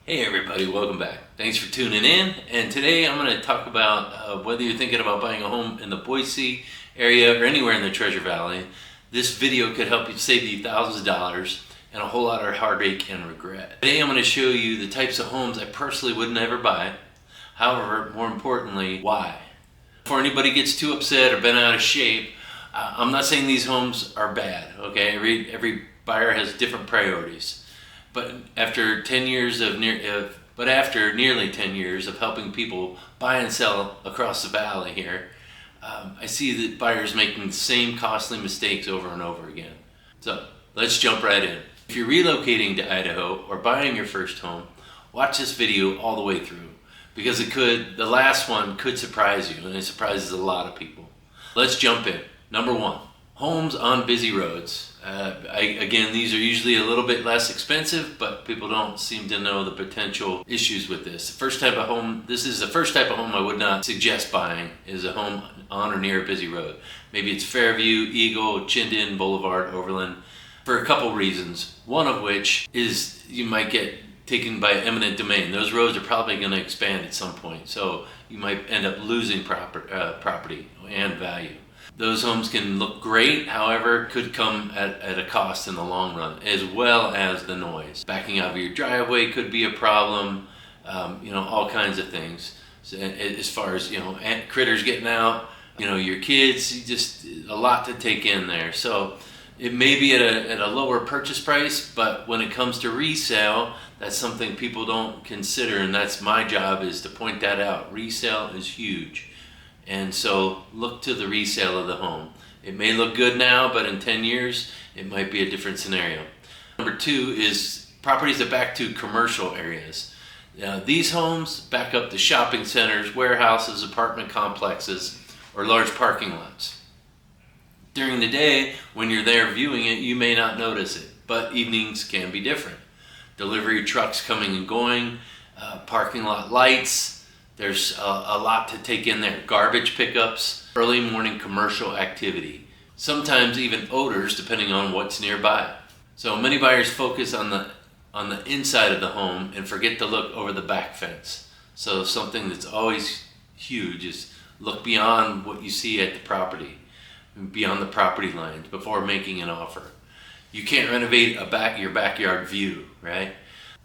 Hey everybody, welcome back. Thanks for tuning in. And today I'm going to talk about whether you're thinking about buying a home in the Boise area or anywhere in the Treasure Valley. This video could help you save you thousands of dollars and a whole lot of heartache and regret. Today I'm going to show you the types of homes I personally would never buy. However, more importantly, why. Before anybody gets too upset or bent out of shape, I'm not saying these homes are bad, okay? Every buyer has different priorities. But after 10 years after nearly 10 years of helping people buy and sell across the valley here, I see that buyers making the same costly mistakes over and over again. So let's jump right in. If you're relocating to Idaho or buying your first home, watch this video all the way through because the last one could surprise you, and it surprises a lot of people. Let's jump in. Number one, homes on busy roads. Again, these are usually a little bit less expensive, but people don't seem to know the potential issues with this. This is the first type of home I would not suggest buying, is a home on or near a busy road. Maybe it's Fairview, Eagle, Chinden, Boulevard, Overland, for a couple reasons. One of which is you might get taken by eminent domain. Those roads are probably going to expand at some point, so you might end up losing property and value. Those homes can look great, however, could come at a cost in the long run, as well as the noise. Backing out of your driveway could be a problem, all kinds of things. So, as far as, critters getting out, your kids, just a lot to take in there. So it may be at a lower purchase price, but when it comes to resale, that's something people don't consider, and that's my job, is to point that out. Resale is huge. And so look to the resale of the home. It may look good now, but in 10 years, it might be a different scenario. Number two is properties that back to commercial areas. These homes back up to shopping centers, warehouses, apartment complexes, or large parking lots. During the day, when you're there viewing it, you may not notice it, but evenings can be different. Delivery trucks coming and going, parking lot lights. There's a lot to take in there. Garbage pickups, early morning commercial activity, sometimes even odors depending on what's nearby. So many buyers focus on the inside of the home and forget to look over the back fence. So something that's always huge is look beyond what you see at the property, beyond the property lines before making an offer. You can't renovate your backyard view, right?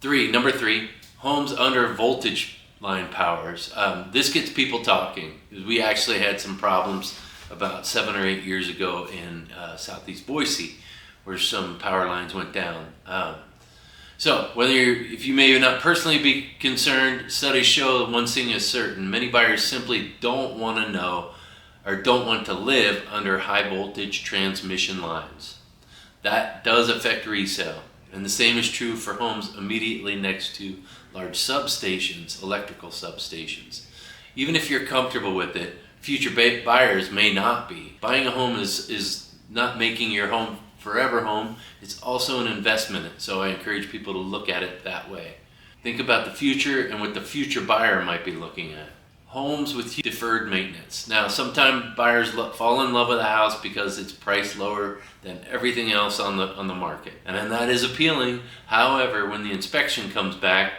Number three, homes under voltage line powers. This gets people talking. We actually had some problems about 7 or 8 years ago in southeast Boise where some power lines went down. So if you may not personally be concerned, studies show that one thing is certain: many buyers simply don't want to know or don't want to live under high voltage transmission lines. That does affect resale. And the same is true for homes immediately next to large substations, electrical substations. Even if you're comfortable with it, future buyers may not be. Buying a home is not making your home forever home. It's also an investment. So I encourage people to look at it that way. Think about the future and what the future buyer might be looking at. Homes with deferred maintenance. Now, sometimes buyers fall in love with a house because it's priced lower than everything else on the market. And then that is appealing. However, when the inspection comes back,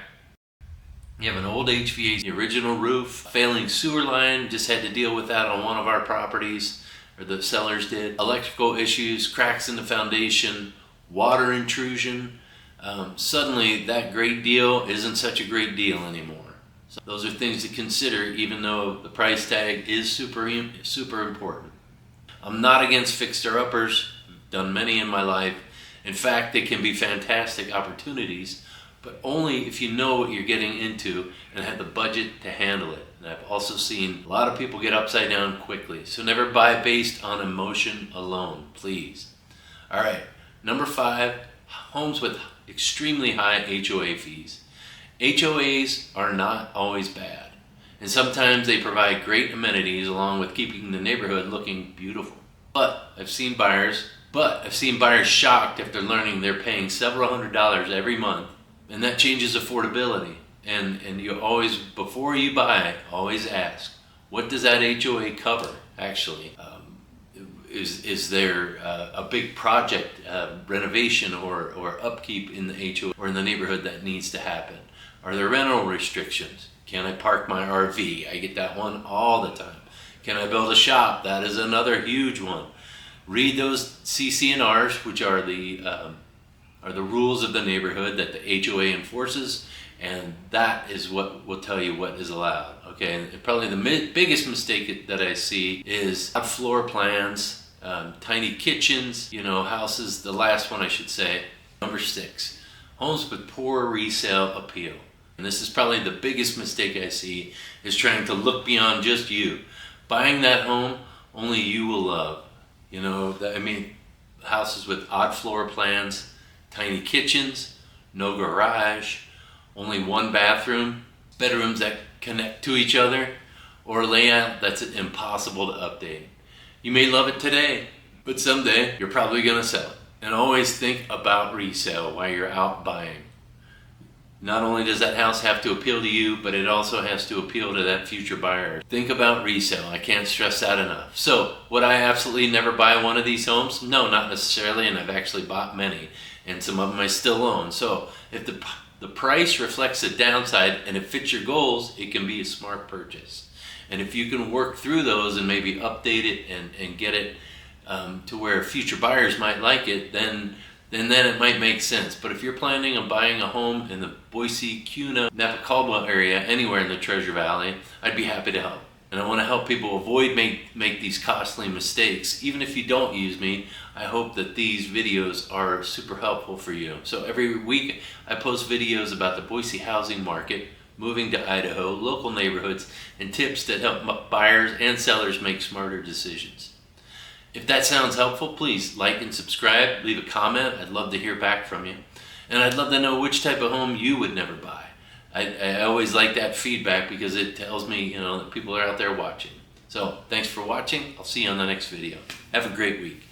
you have an old HVAC, the original roof, failing sewer line, just had to deal with that on one of our properties, or the sellers did. Electrical issues, cracks in the foundation, water intrusion. Suddenly that great deal isn't such a great deal anymore. So those are things to consider, even though the price tag is super important. I'm not against fixer-uppers. I've done many in my life. In fact, they can be fantastic opportunities, but only if you know what you're getting into and have the budget to handle it. And I've also seen a lot of people get upside down quickly. So never buy based on emotion alone, please. All right, number 5, homes with extremely high HOA fees. HOAs are not always bad, and sometimes they provide great amenities along with keeping the neighborhood looking beautiful. But I've seen buyers shocked after learning they're paying several $100s every month, and that changes affordability. And you always, before you buy, always ask, what does that HOA cover, actually? is there a big project, renovation or upkeep in the HOA or in the neighborhood that needs to happen? Are there rental restrictions? Can I park my RV? I get that one all the time. Can I build a shop? That is another huge one. Read those CC&Rs, which are the rules of the neighborhood that the HOA enforces, and that is what will tell you what is allowed. Okay, and probably the biggest mistake that I see is floor plans, tiny kitchens, houses. The last one I should say, number 6, homes with poor resale appeal. And this is probably the biggest mistake I see, is trying to look beyond just you. Buying that home only you will love. Houses with odd floor plans, tiny kitchens, no garage, only one bathroom, bedrooms that connect to each other, or layout that's impossible to update. You may love it today, but someday you're probably going to sell it. And always think about resale while you're out buying. Not only does that house have to appeal to you, but it also has to appeal to that future buyer. Think about resale. I can't stress that enough. So, would I absolutely never buy one of these homes? No, not necessarily, and I've actually bought many, and some of them I still own. So, if the price reflects the downside and it fits your goals, it can be a smart purchase. And if you can work through those and maybe update it and get it to where future buyers might like it, then it might make sense. But if you're planning on buying a home in the Boise, Kuna, Nampa, Caldwell area, anywhere in the Treasure Valley, I'd be happy to help. And I want to help people avoid make these costly mistakes. Even if you don't use me, I hope that these videos are super helpful for you. So every week I post videos about the Boise housing market, moving to Idaho, local neighborhoods, and tips that help buyers and sellers make smarter decisions. If that sounds helpful, please like and subscribe, leave a comment. I'd love to hear back from you. And I'd love to know which type of home you would never buy. I always like that feedback because it tells me, that people are out there watching. So thanks for watching. I'll see you on the next video. Have a great week.